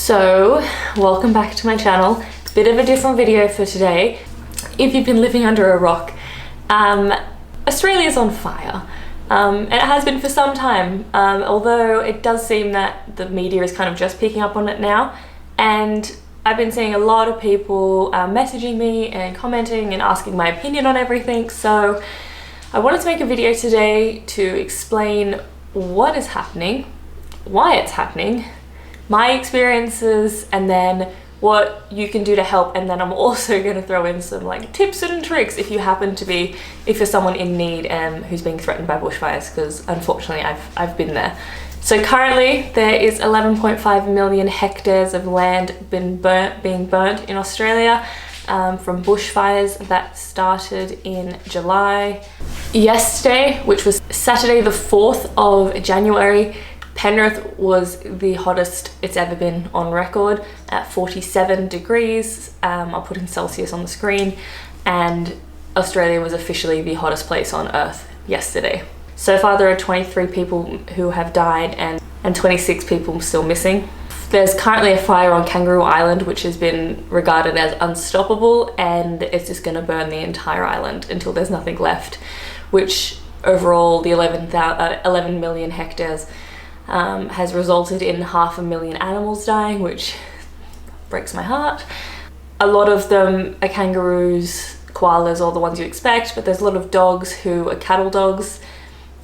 So, welcome back to my channel. Bit of a different video for today. If you've been living under a rock, Australia's on fire. And it has been for some time, although it does seem that the media is kind of just picking up on it now. And I've been seeing a lot of people messaging me and commenting and asking my opinion on everything. So I wanted to make a video today to explain what is happening, why it's happening, my experiences, and then what you can do to help. And then I'm also going to throw in some like tips and tricks if you're someone in need who's being threatened by bushfires, because unfortunately I've been there. So currently there is 11.5 million hectares of land being burnt in Australia from bushfires that started in July. Yesterday, which was Saturday the 4th of January, Penrith was the hottest it's ever been on record at 47 degrees. I'll put in Celsius on the screen, and Australia was officially the hottest place on earth yesterday. So far there are 23 people who have died and 26 people still missing. There's currently a fire on Kangaroo Island which has been regarded as unstoppable, and it's just going to burn the entire island until there's nothing left, which overall the 11 million hectares has resulted in 500,000 animals dying, which breaks my heart. A lot of them are kangaroos, koalas, all the ones you expect, but there's a lot of dogs who are cattle dogs,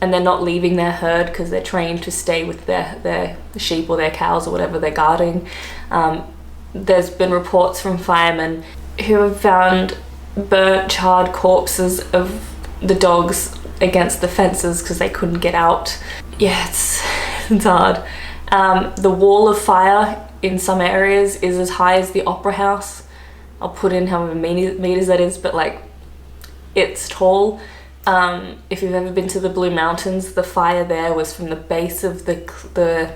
and they're not leaving their herd because they're trained to stay with their sheep or their cows or whatever they're guarding. There's been reports from firemen who have found burnt, charred corpses of the dogs against the fences because they couldn't get out. Yeah, it's hard. The wall of fire in some areas is as high as the Opera House. I'll put in however many meters that is, but like, it's tall. If you've ever been to the Blue Mountains, the fire there was from the base of the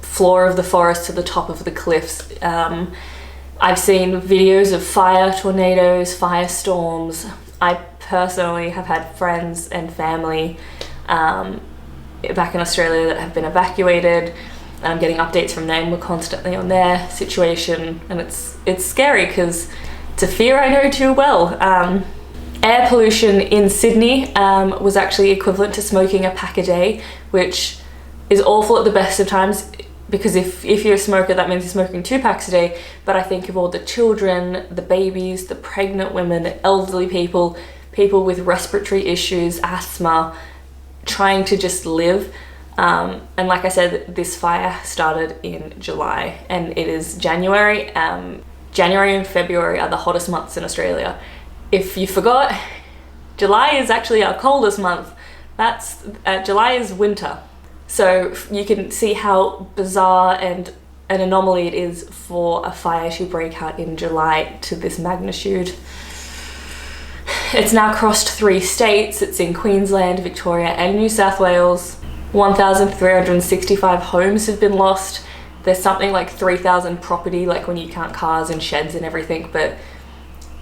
floor of the forest to the top of the cliffs. I've seen videos of fire tornadoes, firestorms. I personally have had friends and family back in Australia that have been evacuated, and I'm getting updates from them. We're constantly on their situation, and it's scary because it's a fear I know too well. Air pollution in Sydney was actually equivalent to smoking a pack a day, which is awful at the best of times, because if you're a smoker, that means you're smoking 2 packs a day. But I think of all the children, the babies, the pregnant women, elderly people with respiratory issues, asthma, trying to just live. And like I said, this fire started in July and it is January. January and February are the hottest months in Australia. If you forgot, July is actually our coldest month. July is winter. So you can see how bizarre and an anomaly it is for a fire to break out in July to this magnitude. It's now crossed 3 states. It's in Queensland, Victoria and New South Wales. 1,365 homes have been lost. There's something like 3,000 property, like when you count cars and sheds and everything, but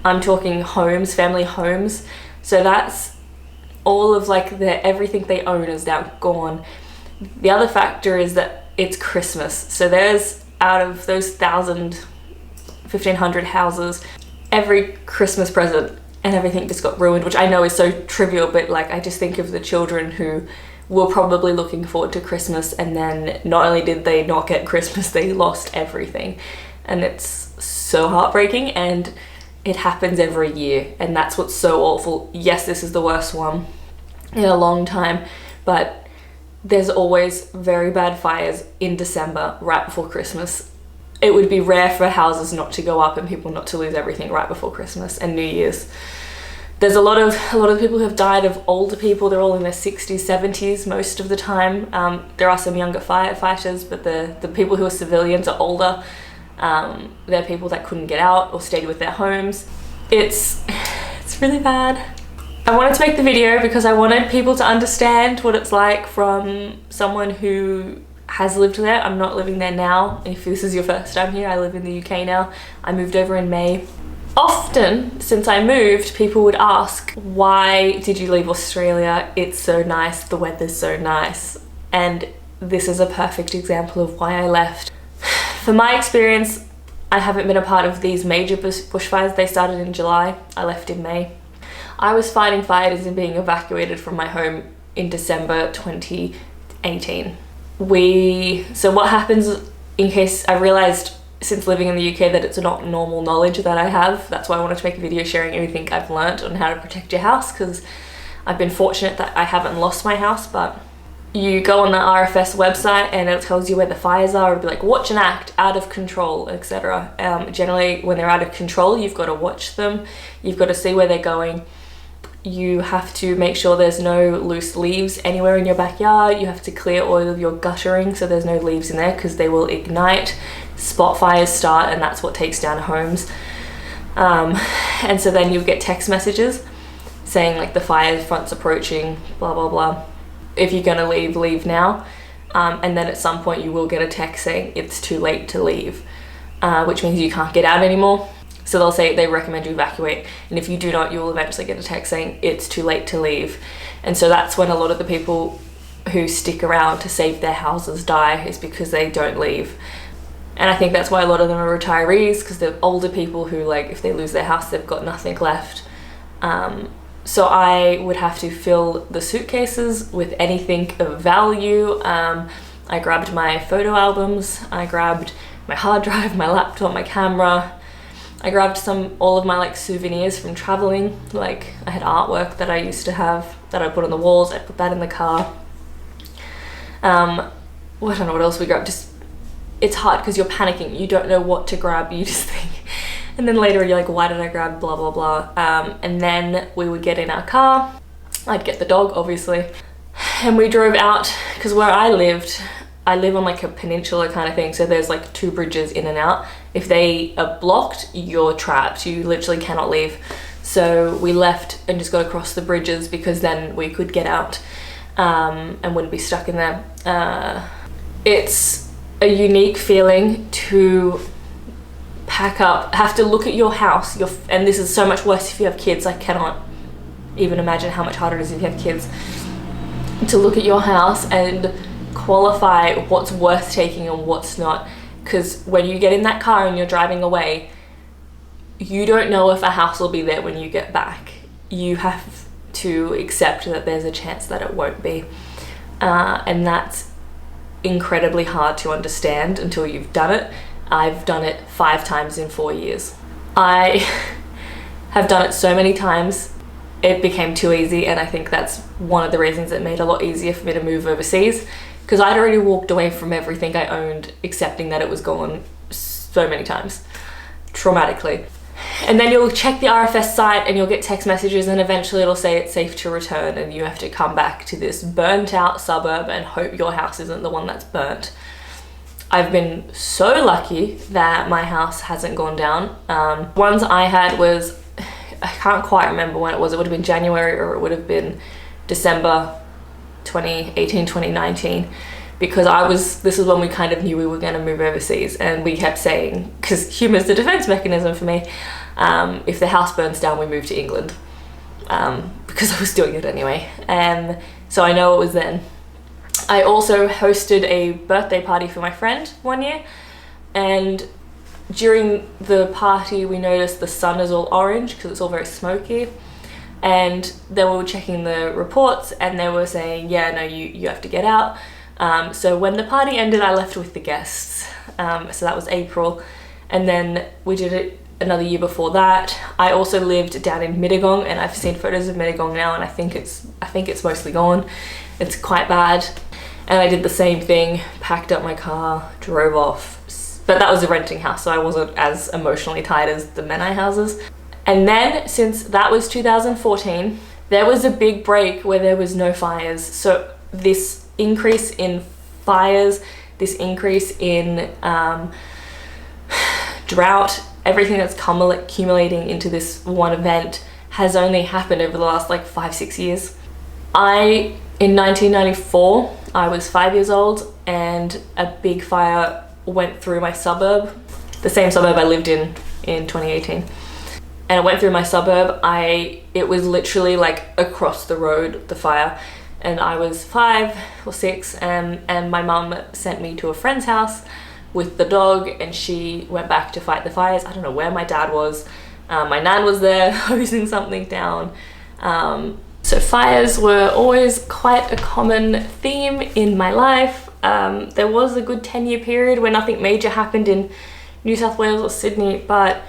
I'm talking homes, family homes. So that's all of like everything they own is now gone. The other factor is that it's Christmas. So there's, out of those 1,500 houses, every Christmas present and everything just got ruined, which I know is so trivial, but like I just think of the children who were probably looking forward to Christmas, and then not only did they not get Christmas, they lost everything. And it's so heartbreaking, and it happens every year, and that's what's so awful. Yes, this is the worst one in a long time, but there's always very bad fires in December, right before Christmas. It would be rare for houses not to go up and people not to lose everything right before Christmas and New Year's. There's a lot of people who have died of older people. They're all in their 60s, 70s most of the time. There are some younger firefighters, but the people who are civilians are older. They're people that couldn't get out or stayed with their homes. It's really bad. I wanted to make the video because I wanted people to understand what it's like from someone who has lived there. I'm not living there now. If this is your first time here, I live in the UK now. I moved over in May. Often, since I moved, people would ask, why did you leave Australia? It's so nice, the weather's so nice. And this is a perfect example of why I left. For my experience, I haven't been a part of these major bushfires. They started in July. I left in May. I was fighting fires and being evacuated from my home in December 2018. So what happens, in case I realized since living in the UK that it's not normal knowledge that I have, that's why I wanted to make a video sharing anything I've learnt on how to protect your house, because I've been fortunate that I haven't lost my house. But you go on the RFS website and it tells you where the fires are. It'll be like, watch and act, out of control, etc. Generally, when they're out of control, you've got to watch them. You've got to see where they're going. You have to make sure there's no loose leaves anywhere in your backyard. You have to clear all of your guttering so there's no leaves in there, because they will ignite. Spot fires start, and that's what takes down homes. And so then you'll get text messages saying like the fire front's approaching, blah blah blah. If you're gonna leave, leave now. And then at some point you will get a text saying it's too late to leave, which means you can't get out anymore. So they'll say they recommend you evacuate, and if you do not, you will eventually get a text saying it's too late to leave. And so that's when a lot of the people who stick around to save their houses die, is because they don't leave. And I think that's why a lot of them are retirees, because they're older people who, like, if they lose their house, they've got nothing left. So I would have to fill the suitcases with anything of value. I grabbed my photo albums, I grabbed my hard drive, my laptop, my camera. I grabbed all of my like souvenirs from traveling. Like, I had artwork that I used to have that I put on the walls. I put that in the car. I don't know what else we grabbed. Just, it's hard because you're panicking. You don't know what to grab. You just think, and then later you're like, why did I grab blah blah blah? And then we would get in our car. I'd get the dog, obviously, and we drove out, because where I live on like a peninsula kind of thing, so there's like 2 bridges in and out. If they are blocked, you're trapped. You literally cannot leave. So we left and just got across the bridges, because then we could get out and wouldn't be stuck in there. It's a unique feeling to pack up, have to look at your house, and this is so much worse if you have kids. I cannot even imagine how much harder it is if you have kids, to look at your house and qualify what's worth taking and what's not. Because when you get in that car and you're driving away, you don't know if a house will be there when you get back. You have to accept that there's a chance that it won't be, and that's incredibly hard to understand until you've done it. I've done it 5 times in 4 years. I have done it so many times, it became too easy, and I think that's one of the reasons it made it a lot easier for me to move overseas, because I'd already walked away from everything I owned, accepting that it was gone so many times, traumatically. And then you'll check the RFS site and you'll get text messages, and eventually it'll say it's safe to return, and you have to come back to this burnt out suburb and hope your house isn't the one that's burnt. I've been so lucky that my house hasn't gone down. Ones I had was, I can't quite remember when it was. It would have been January, or it would have been December 2018, 2019, because this is when we kind of knew we were going to move overseas, and we kept saying, because humor's the defense mechanism for me, if the house burns down, we move to England, because I was doing it anyway. And so I know it was then. I also hosted a birthday party for my friend one year, and during the party we noticed the sun is all orange because it's all very smoky. And then we were checking the reports, and they were saying, yeah, no, you have to get out. So when the party ended, I left with the guests. So that was April. And then we did it another year before that. I also lived down in Mittagong, and I've seen photos of Mittagong now, and I think it's mostly gone. It's quite bad. And I did the same thing, packed up my car, drove off. But that was a renting house, so I wasn't as emotionally tied as the Menai houses. And then, since that was 2014, there was a big break where there was no fires. So this increase in fires, this increase in drought, everything that's accumulating into this one event has only happened over the last like 5-6 years. In 1994, I was 5 years old, and a big fire went through my suburb, the same suburb I lived in 2018. And it went through my suburb. It was literally like across the road, the fire. And I was 5 or 6, and my mum sent me to a friend's house with the dog, and she went back to fight the fires. I don't know where my dad was. My nan was there hosing something down. So fires were always quite a common theme in my life. There was a good 10-year period where nothing major happened in New South Wales or Sydney, but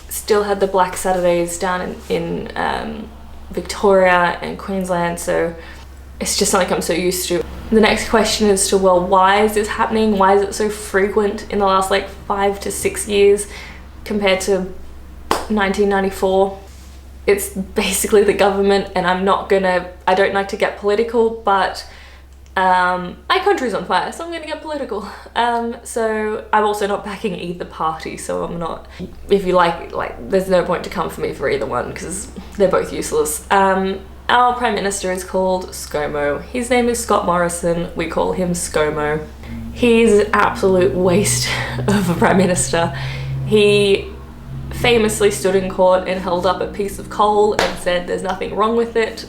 still had the Black Saturdays down in Victoria and Queensland, so it's just something I'm so used to. The next question is to, well, why is this happening? Why is it so frequent in the last like 5 to 6 years compared to 1994? It's basically the government, and I don't like to get political, but my country's on fire, so I'm gonna get political. So I'm also not backing either party, so I'm not, if you like, there's no point to come for me for either one because they're both useless. Our Prime Minister is called ScoMo. His name is Scott Morrison. We call him ScoMo. He's an absolute waste of a Prime Minister. He famously stood in court and held up a piece of coal and said there's nothing wrong with it.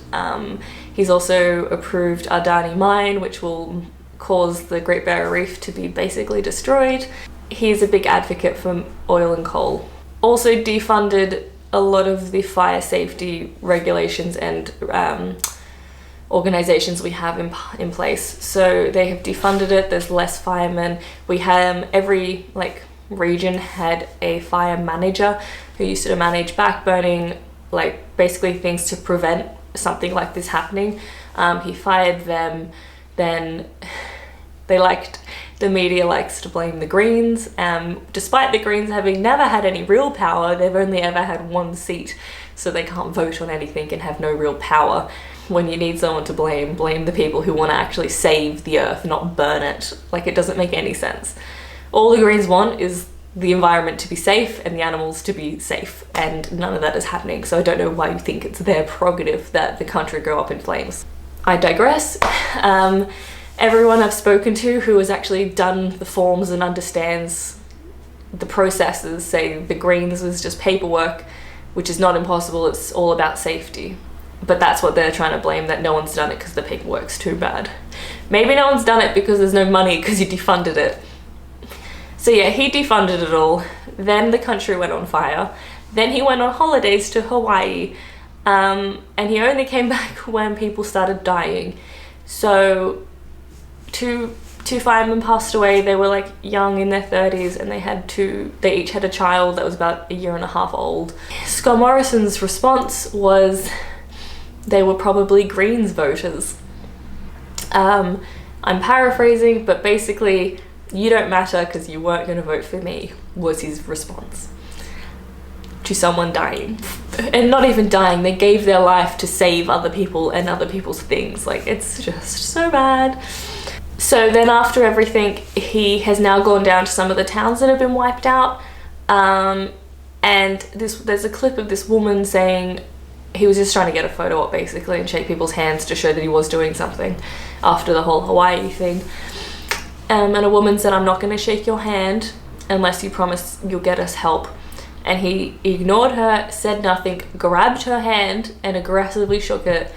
He's also approved Adani mine, which will cause the Great Barrier Reef to be basically destroyed. He's a big advocate for oil and coal. Also defunded a lot of the fire safety regulations and organizations we have in place. So they have defunded it. There's less firemen. We have every region had a fire manager who used to manage backburning, basically things to prevent something like this happening. He fired them. Then the media likes to blame the Greens. Despite the Greens having never had any real power, they've only ever had one seat, so they can't vote on anything and have no real power. When you need someone to blame the people who want to actually save the earth, not burn it. It doesn't make any sense. All the Greens want is the environment to be safe and the animals to be safe, and none of that is happening, so I don't know why you think it's their prerogative that the country go up in flames. I digress. Everyone I've spoken to who has actually done the forms and understands the processes say the Greens was just paperwork, which is not impossible, it's all about safety. But that's what they're trying to blame, that no one's done it because the paperwork's too bad. Maybe no one's done it because there's no money because you defunded it. So yeah, he defunded it all. Then the country went on fire. Then he went on holidays to Hawaii. And he only came back when people started dying. So two firemen passed away. They were young in their 30s, and they each had a child that was about 1.5 years old. Scott Morrison's response was they were probably Greens voters. I'm paraphrasing, but basically, you don't matter because you weren't going to vote for me, was his response to someone dying. And not even dying, they gave their life to save other people and other people's things. It's just so bad. So then after everything, he has now gone down to some of the towns that have been wiped out. And there's a clip of this woman saying he was just trying to get a photo up basically and shake people's hands to show that he was doing something after the whole Hawaii thing. And a woman said, "I'm not going to shake your hand unless you promise you'll get us help." And he ignored her, said nothing, grabbed her hand and aggressively shook it,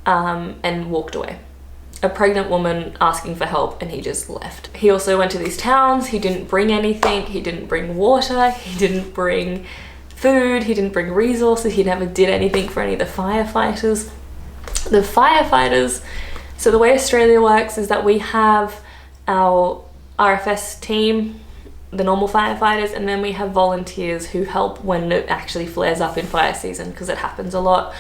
and walked away. A pregnant woman asking for help, and he just left. He also went to these towns. He didn't bring anything. He didn't bring water. He didn't bring food. He didn't bring resources. He never did anything for any of the firefighters. The firefighters, so the way Australia works is that we have our RFS team, the normal firefighters, and then we have volunteers who help when it actually flares up in fire season, because it happens a lot.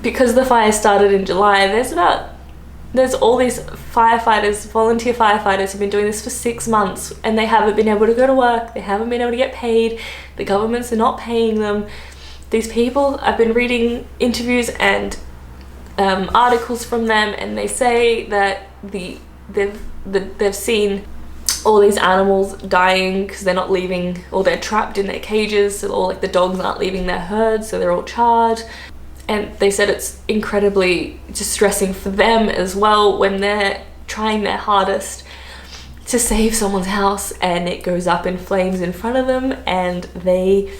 Because the fire started in July, there's all these firefighters, volunteer firefighters who've been doing this for 6 months, and they haven't been able to go to work, they haven't been able to get paid, the governments are not paying them. These people, I've been reading interviews and articles from them, and they say that they've seen all these animals dying because they're not leaving, or they're trapped in their cages, so all the dogs aren't leaving their herd, so they're all charred. And they said it's incredibly distressing for them as well when they're trying their hardest to save someone's house and it goes up in flames in front of them, and then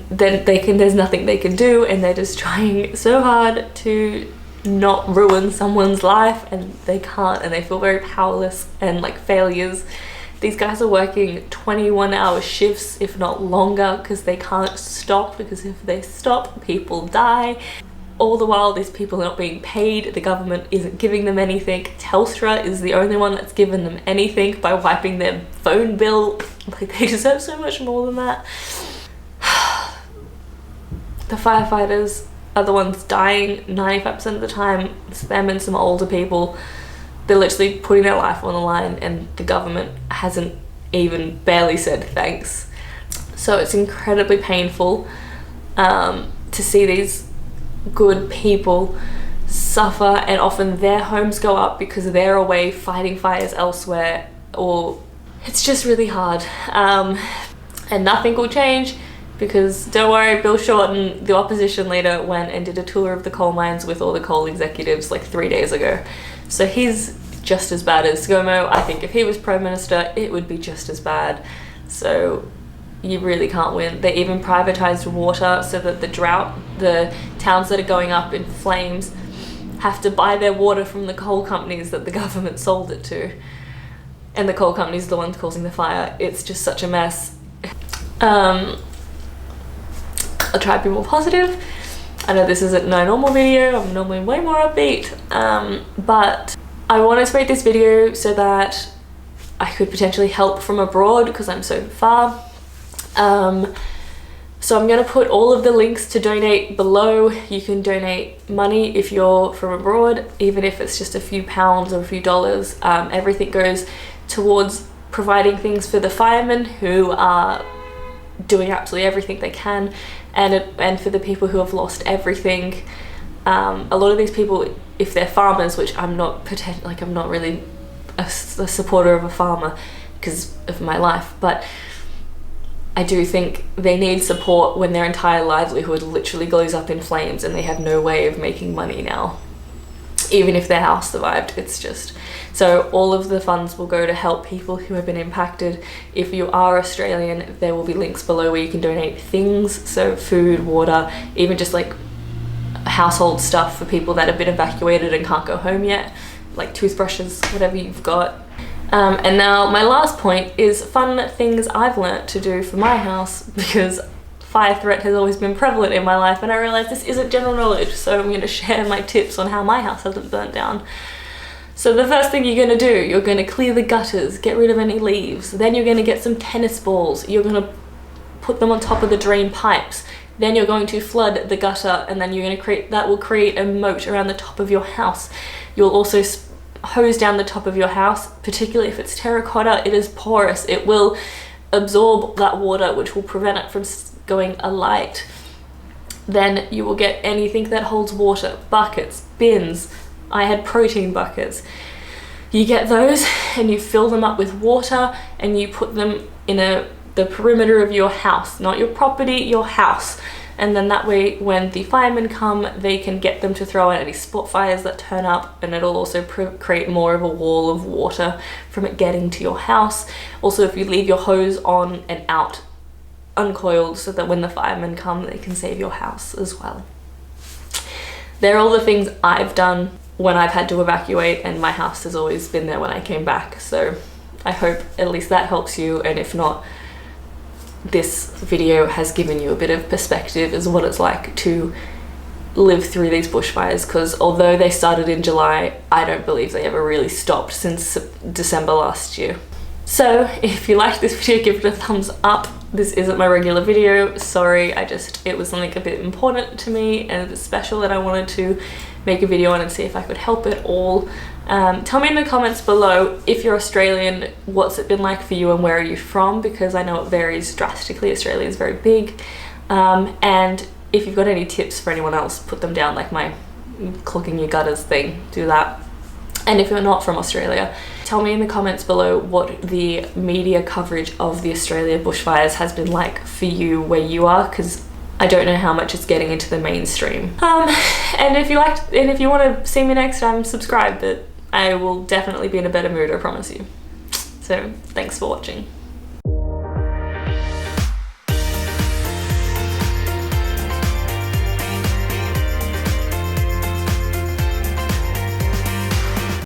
there's nothing they can do, and they're just trying so hard to not ruin someone's life, and they can't, and they feel very powerless and failures. These guys are working 21-hour shifts, if not longer, because they can't stop, because if they stop, people die. All the while, these people are not being paid. The government isn't giving them anything. Telstra is the only one that's given them anything by wiping their phone bill. Like, they deserve so much more than that. The firefighters are the ones dying 95% of the time. It's them and some older people. They're literally putting their life on the line, and the government hasn't even barely said thanks. So it's incredibly painful to see these good people suffer, and often their homes go up because they're away fighting fires elsewhere, or it's just really hard. And nothing will change, because don't worry, Bill Shorten, the opposition leader, went and did a tour of the coal mines with all the coal executives like 3 days ago. So he's just as bad as ScoMo. I think if he was Prime Minister, it would be just as bad. So you really can't win. They even privatized water so that the towns that are going up in flames have to buy their water from the coal companies that the government sold it to. And the coal companies are the ones causing the fire. It's just such a mess. I'll try to be more positive. I know this isn't no normal video, I'm normally way more upbeat, but I wanted to make this video so that I could potentially help from abroad, because I'm so far. So I'm going to put all of the links to donate below. You can donate money if you're from abroad, even if it's just a few pounds or a few dollars. Everything goes towards providing things for the firemen, who are doing absolutely everything they can, and for the people who have lost everything. A lot of these people, if they're farmers, which I'm not I'm not really a supporter of a farmer because of my life, but I do think they need support when their entire livelihood literally goes up in flames and they have no way of making money now, even if their house survived. It's just, so all of the funds will go to help people who have been impacted. If you are Australian, there will be links below where you can donate things, so food, water, even just like household stuff for people that have been evacuated and can't go home yet, like toothbrushes, whatever you've got. And now my last point is fun things I've learnt to do for my house, because fire threat has always been prevalent in my life, and I realised this isn't general knowledge, so I'm going to share my tips on how my house hasn't burnt down. So the first thing you're going to do, you're going to clear the gutters, get rid of any leaves. Then you're going to get some tennis balls. You're going to put them on top of the drain pipes. Then you're going to flood the gutter, and then you're going to that will create a moat around the top of your house. You'll also hose down the top of your house, particularly if it's terracotta. It is porous. It will absorb that water, which will prevent it from going alight. Then you will get anything that holds water, buckets, bins. I had protein buckets. You get those and you fill them up with water, and you put them in the perimeter of your house, not your property, your house. And then that way, when the firemen come, they can get them to throw out any spot fires that turn up, and it'll also create more of a wall of water from it getting to your house. Also, if you leave your hose on and out uncoiled, so that when the firemen come, they can save your house as well. They're all the things I've done when I've had to evacuate, and my house has always been there when I came back. So I hope at least that helps you, and if not, this video has given you a bit of perspective as what it's like to live through these bushfires, because although they started in July, I don't believe they ever really stopped since December last year. So if you liked this video, give it a thumbs up. This isn't my regular video, sorry, it was something a bit important to me and a bit special that I wanted to make a video on and see if I could help at all. Tell me in the comments below, if you're Australian, what's it been like for you and where are you from, because I know it varies drastically. Australia is very big. And if you've got any tips for anyone else, put them down, like my clogging your gutters thing, do that. And if you're not from Australia, tell me in the comments below what the media coverage of the Australia bushfires has been like for you where you are, because I don't know how much it's getting into the mainstream. And if you want to see me next time, subscribe, but I will definitely be in a better mood, I promise you. So thanks for watching.